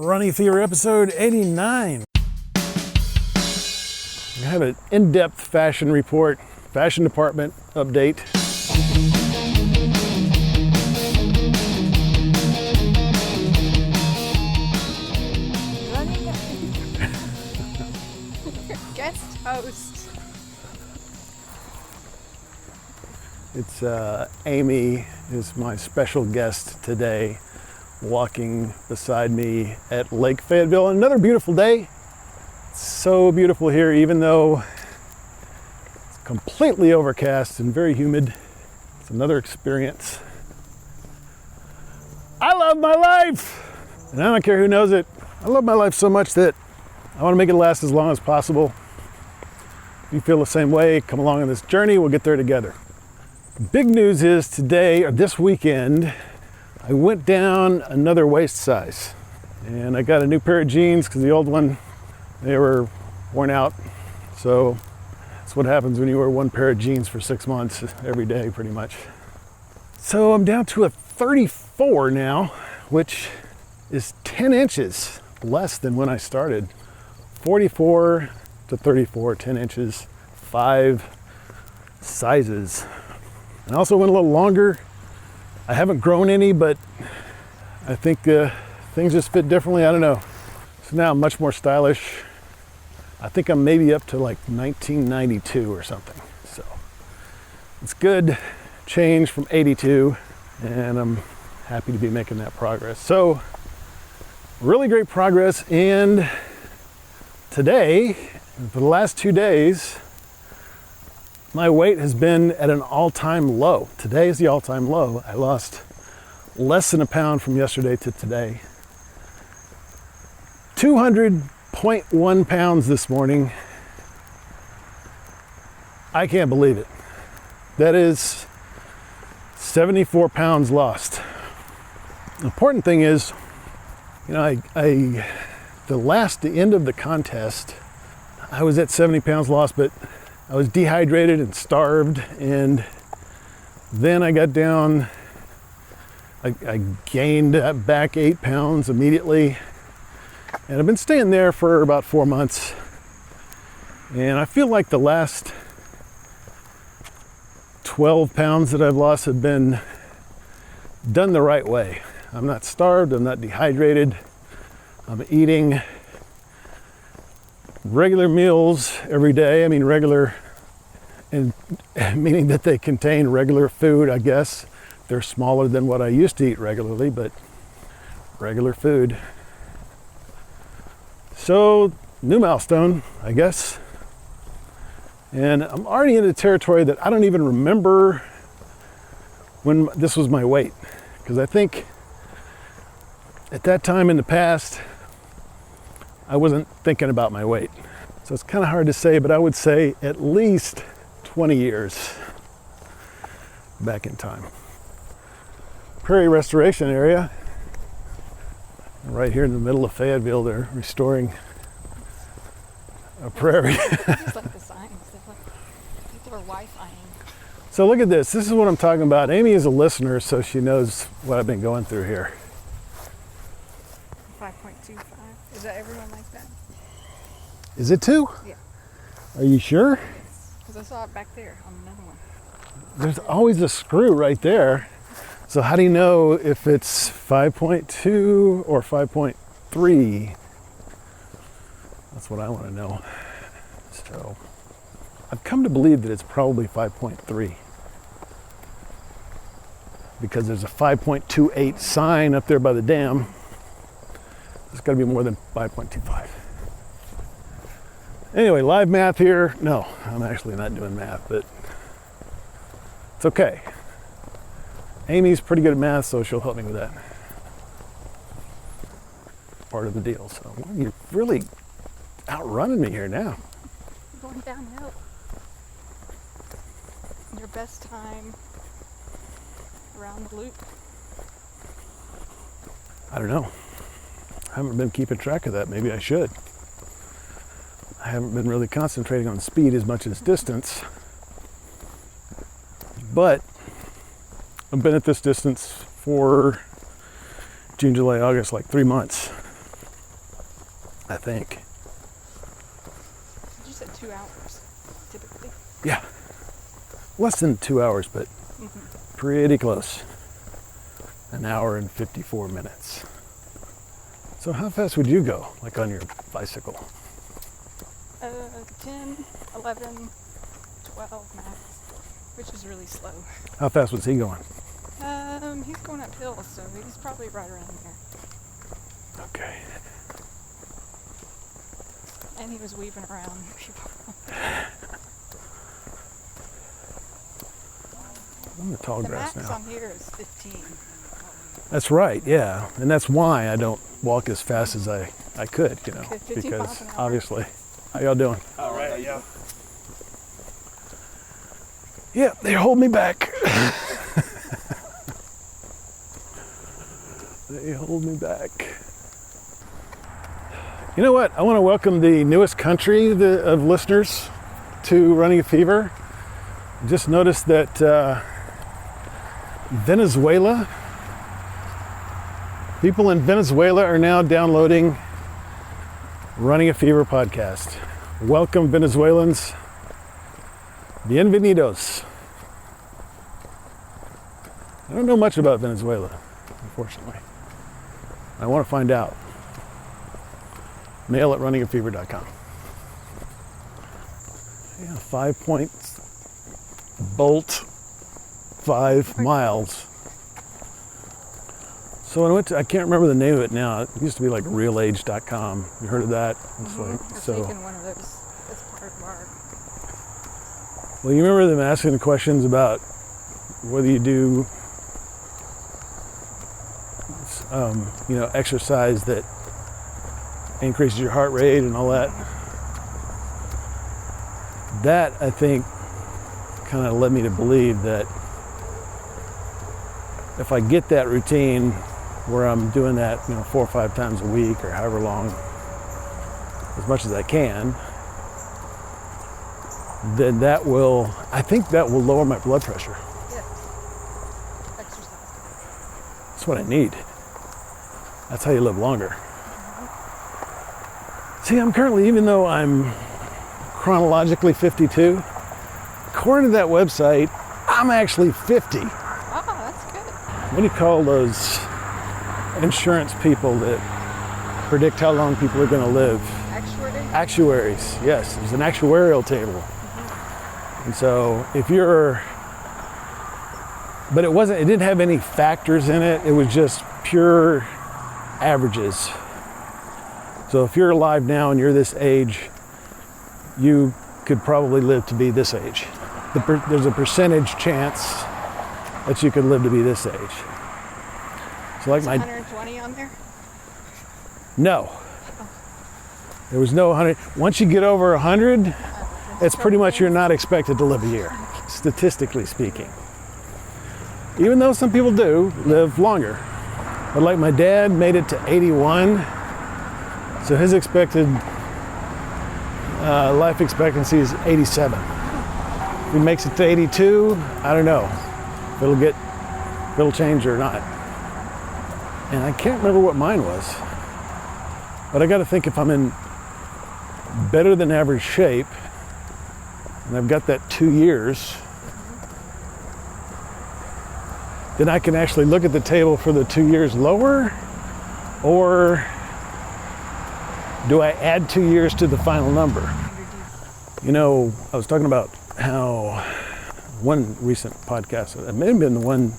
Running Fever episode 89. I have an in-depth fashion report, fashion department update. Guest host. It's Amy is my special guest today, walking beside me at Lake Fayetteville. Another beautiful day. It's so beautiful here, even though it's completely overcast and very humid. It's another experience. I love my life, and I don't care who knows it. I love my life so much that I want to make it last as long as possible. If you feel the same way, come along on this journey. We'll get there together. The big news is today, or this weekend, I went down another waist size, and I got a new pair of jeans because the old one, they were worn out. So that's what happens when you wear one pair of jeans for 6 months every day, pretty much. So I'm down to a 34 now, which is 10 inches less than when I started. 44 to 34, 10 inches, 5 sizes. And I also went a little longer. I haven't grown any, but I think things just fit differently. I don't know. So now I'm much more stylish. I think I'm maybe up to like 1992 or something. So it's good change from 82, and I'm happy to be making that progress. So really great progress. And today, for the last 2 days, my weight has been at an all-time low. Today is the all-time low. I lost less than a pound from yesterday to today. 200.1 pounds this morning. I can't believe it. That is 74 pounds lost. The important thing is, you know, the end of the contest, I was at 70 pounds lost, but I was dehydrated and starved, and then I got down, I gained back 8 pounds immediately, and I've been staying there for about 4 months, and I feel like the last 12 pounds that I've lost have been done the right way. I'm not starved, I'm not dehydrated, I'm eating regular meals every day. I mean regular, and meaning that they contain regular food, I guess. They're smaller than what I used to eat regularly, but regular food. So, new milestone, I guess. And I'm already into territory that I don't even remember when this was my weight. Because I think at that time in the past, I wasn't thinking about my weight. So it's kind of hard to say, but I would say at least 20 years back in time. Prairie restoration area. Right here in the middle of Fayetteville, they're restoring a prairie. It's like the signs. People are Wi-Fiing. So look at this. This is what I'm talking about. Amy is a listener, so she knows what I've been going through here. 5.25. Is that everyone like that? Is it 2? Yeah. Are you sure? Because I saw it back there on another one. There's always a screw right there. So how do you know if it's 5.2 or 5.3? That's what I want to know. So I've come to believe that it's probably 5.3 because there's a 5.28 sign up there by the dam. It's got to be more than 5.25. Anyway, live math here. No, I'm actually not doing math, but it's okay. Amy's pretty good at math, so she'll help me with that. Part of the deal. So you're really outrunning me here now. Going downhill. Your best time around the loop? I don't know. I haven't been keeping track of that. Maybe I should. I haven't been really concentrating on speed as much as distance. But I've been at this distance for June, July, August, like 3 months. I think. You said 2 hours, typically. Yeah. Less than 2 hours, but pretty close. An hour and 54 minutes. So how fast would you go, like on your bicycle? 10, 11, 12 max, which is really slow. How fast was he going? He's going uphill, so he's probably right around there. Okay. And he was weaving around people. I'm in the tall The grass max now. on here is 15. That's right, yeah. And that's why I don't walk as fast as I could, you know, 50 miles because an hour. obviously. How y'all doing? All right, yeah. Yeah, they hold me back. They hold me back. You know what? I want to welcome the newest country of listeners to Running a Fever. Just noticed that Venezuela, people in Venezuela are now downloading Running a Fever podcast. Welcome, Venezuelans. Bienvenidos. I don't know much about Venezuela, unfortunately. I want to find out. Mail at runningafever.com. Yeah, 5 points. Bolt 5 miles. So when I went to, I can't remember the name of it now. It used to be like realage.com. You heard of that? It's like, I've so. taken one of those as part of our... Well, you remember them asking the questions about whether you do, exercise that increases your heart rate and all that. That, I think, kind of led me to believe that if I get that routine where I'm doing that, 4 or 5 times a week or however long, as much as I can, then I think that will lower my blood pressure. Yes. Exercise. That's what I need. That's how you live longer. See, I'm currently, even though I'm chronologically 52, according to that website, I'm actually 50. Oh, that's good. What do you call those insurance people that predict how long people are going to live? Actuary? Actuaries, yes. There's an actuarial table. And so if you're, but it didn't have any factors in it. It was just pure averages. So if you're alive now and you're this age, you could probably live to be this age. There's a percentage chance that you could live to be this age. So like Is 120 on there? No. There was no 100. Once you get over 100, it's pretty much you're not expected to live a year, statistically speaking. Even though some people do live longer. But like my dad made it to 81, so his expected life expectancy is 87. If he makes it to 82, I don't know if it'll change or not. And I can't remember what mine was. But I got to think if I'm in better than average shape, and I've got that 2 years, then I can actually look at the table for the 2 years lower, or do I add 2 years to the final number? I was talking about how one recent podcast, it may have been the one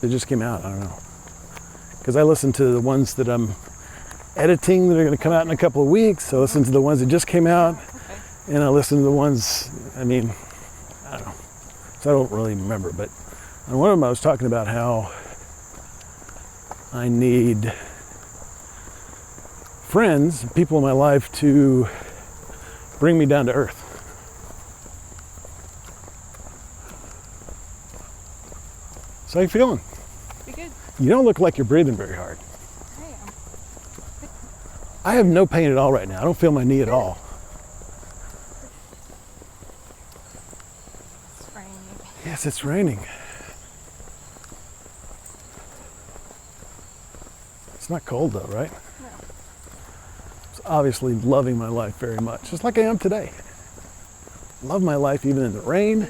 that just came out, I don't know. Because I listen to the ones that I'm editing that are going to come out in a couple of weeks. I listen to the ones that just came out, and I listen to the ones, I don't know. So I don't really remember, but on one of them I was talking about how I need friends, people in my life to bring me down to earth. So how you feeling? Pretty good. You don't look like you're breathing very hard. I am. I have no pain at all right now. I don't feel my knee at all. It's raining. Yes, it's raining. It's not cold though, right? No. obviously loving my life very much, just like I am today. Love my life even in the rain.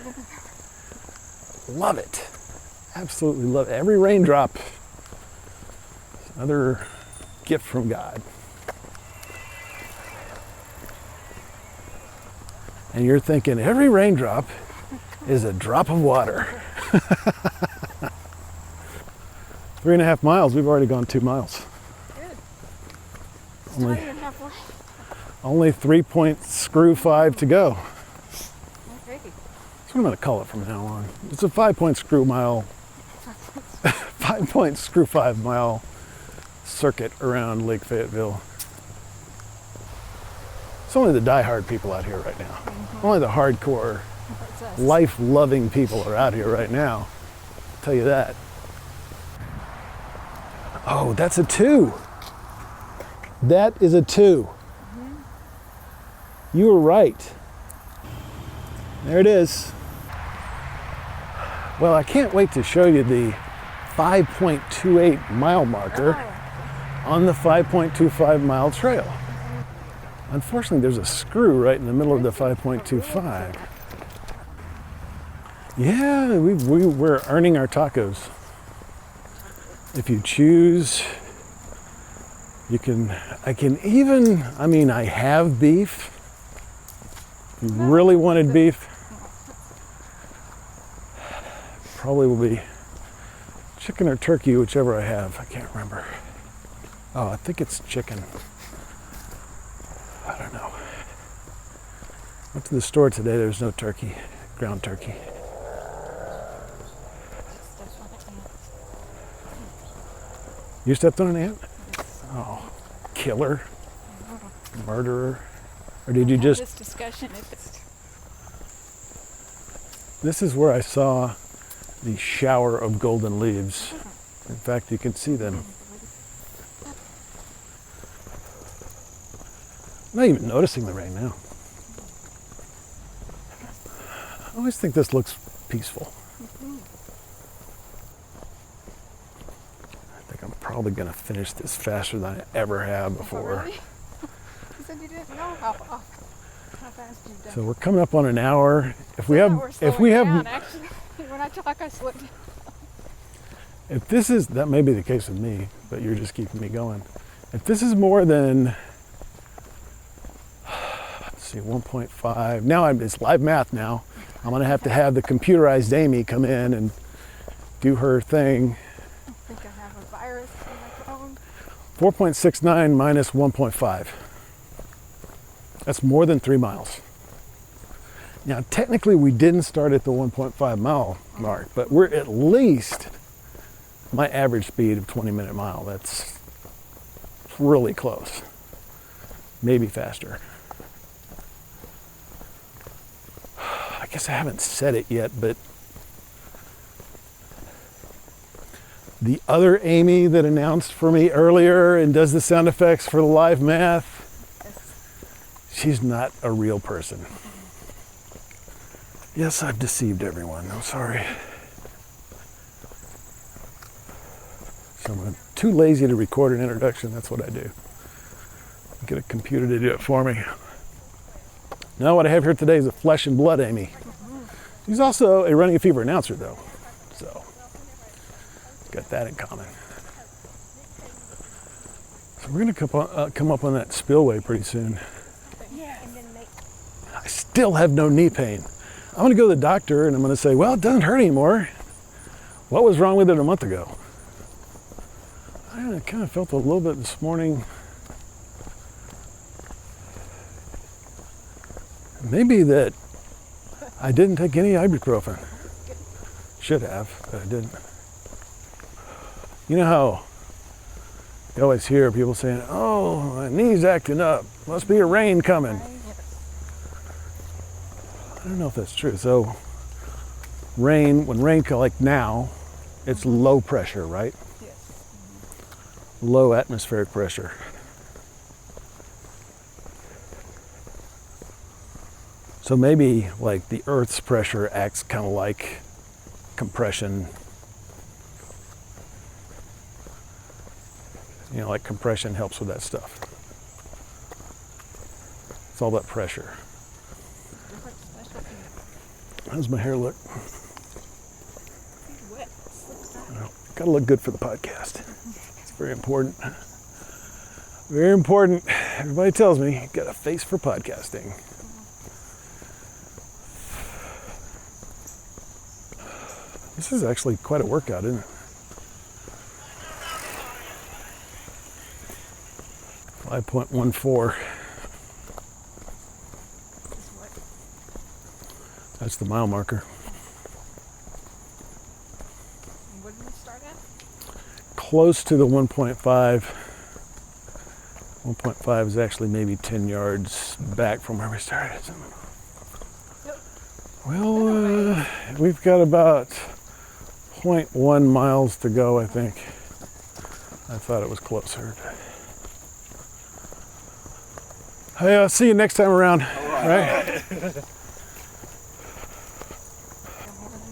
Love it. Absolutely love it. Every raindrop is another gift from God. And you're thinking, every raindrop is a drop of water. 3.5 miles, we've already gone 2 miles. Good. It's Only- not even halfway. Only 3.5 to go. Okay. That's what I'm gonna call it from now on. It's a 5 mile circuit around Lake Fayetteville. It's only the die-hard people out here right now. Only the hardcore, That's us. life-loving people are out here right now. I'll tell you that. Oh, that's a 2. That is a 2. You were right. There it is. Well, I can't wait to show you the 5.28 mile marker on the 5.25 mile trail. Unfortunately, there's a screw right in the middle of the 5.25. Yeah, we're earning our tacos. If you choose, you can, I have beef. If you really wanted beef, probably will be chicken or turkey, whichever I have. I can't remember. Oh, I think it's chicken. I don't know. Went to the store today, there's no turkey, ground turkey. You stepped on an ant? Oh, killer, murderer. Or did you just... This discussion, This is where I saw the shower of golden leaves. In fact, you can see them. I'm not even noticing the rain now. I always think this looks peaceful. I think I'm probably going to finish this faster than I ever have before. Really? You said you didn't know how fast you've done. So we're coming up on an hour. If we So have, now we're if we slowing have, down, actually. When I talk, I slow down. if this is, that may be the case with me, but you're just keeping me going. If this is more than, let's see, 1.5. Now it's live math now. I'm gonna have to have the computerized Amy come in and do her thing. I think I have a virus on my phone. 4.69 minus 1.5. That's more than 3 miles. Now, technically, we didn't start at the 1.5 mile mark, but we're at least my average speed of 20-minute mile. That's really close. Maybe faster. I guess I haven't said it yet, but the other Amy that announced for me earlier and does the sound effects for the live math, she's not a real person. Yes, I've deceived everyone. I'm sorry. So I'm too lazy to record an introduction. That's what I do. Get a computer to do it for me. Now what I have here today is a flesh and blood Amy. She's also a Running a Fever announcer, though. So got that in common. So we're going to come up on that spillway pretty soon. I still have no knee pain. I'm going to go to the doctor and I'm going to say, well, it doesn't hurt anymore. What was wrong with it a month ago? I kind of felt a little bit this morning. Maybe that I didn't take any ibuprofen. Should have, but I didn't. You know how you always hear people saying, oh, my knee's acting up. Must be a rain coming. I don't know if that's true. So rain, when rain comes like now, it's low pressure, right? Yes. Low atmospheric pressure. So maybe like the Earth's pressure acts kind of like compression. You know, like compression helps with that stuff. It's all that pressure. Different specialty. How's my hair look? He's wet. Slips out. Well, gotta look good for the podcast. It's very important. Very important. Everybody tells me you got a face for podcasting. This is actually quite a workout, isn't it? 5.14. This is what? That's the mile marker. And what did we start at? Close to the 1.5. 1.5 is actually maybe 10 yards back from where we started. Yep. Well, we've got about 0.1 miles to go, I think. I thought it was closer. Hey, I'll see you next time around. All right.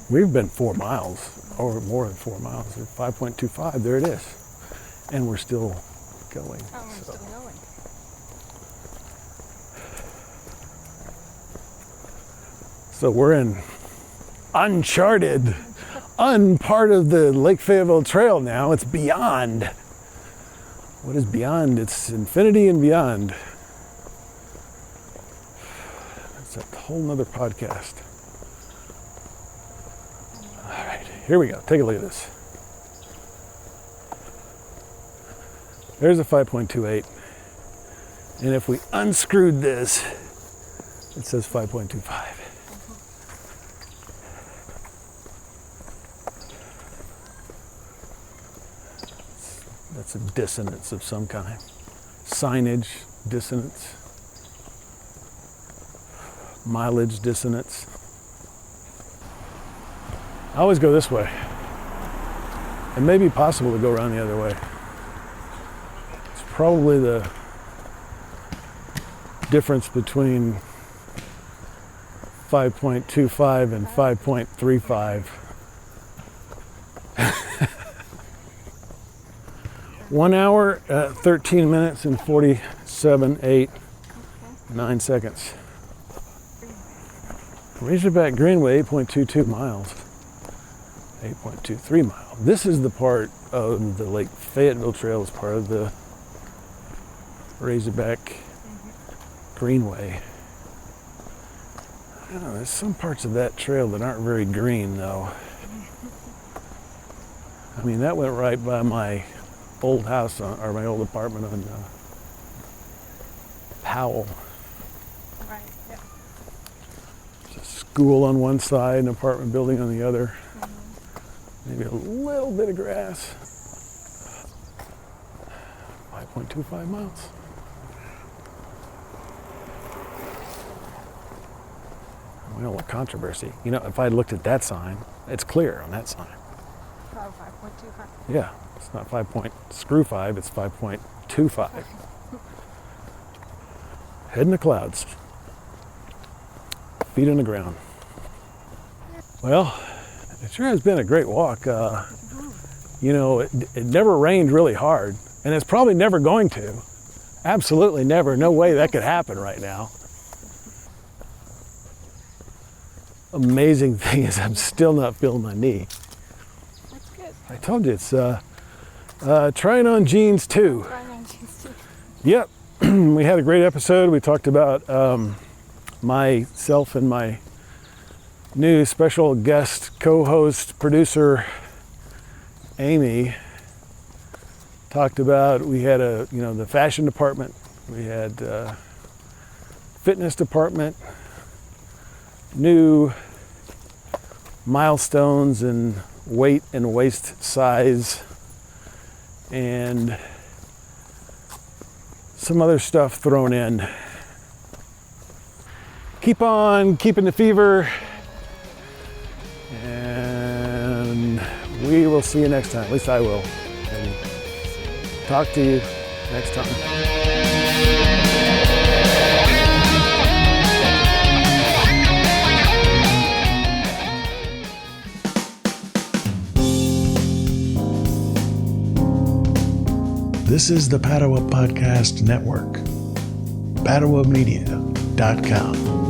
We've been 4 miles, or more than 4 miles. 5.25, there it is. And we're still going. Oh, we're still going. So we're in uncharted, unpart of the Lake Fayetteville Trail now. It's beyond. What is beyond? It's infinity and beyond. That's a whole nother podcast. All right, here we go. Take a look at this. There's a 5.28. And if we unscrewed this, it says 5.25. That's a dissonance of some kind. Signage dissonance. Mileage dissonance. I always go this way. It may be possible to go around the other way. It's probably the difference between 5.25 and 5.35. 1 hour, 13 minutes and 47, 8, 9 seconds. Razorback Greenway, 8.22 miles. 8.23 miles. This is the part of the Lake Fayetteville Trail, is part of the Razorback Greenway. I don't know, there's some parts of that trail that aren't very green, though. I mean, that went right by my old house, or my old apartment on Powell. Right, yeah. There's a school on one side, an apartment building on the other. Maybe a little bit of grass. 5.25 miles. Well, what controversy. You know, if I looked at that sign, it's clear on that sign. Oh, 5.25. Yeah, it's not 5.5, it's 5.25. Head in the clouds. Feet on the ground. Well, it sure has been a great walk. You know, it never rained really hard, and it's probably never going to. Absolutely never. No way that could happen right now. Amazing thing is I'm still not feeling my knee. That's good. I told you it's trying on jeans too. Trying on jeans too. Yep. We had a great episode. We talked about myself and my new special guest co-host producer Amy. Talked about, we had the fashion department, we had fitness department, new milestones in weight and waist size, and some other stuff thrown in. Keep on keeping the fever, and we will see you next time. At least I will. And talk to you next time. This is the Padua Podcast Network. battlewoodmedia.com.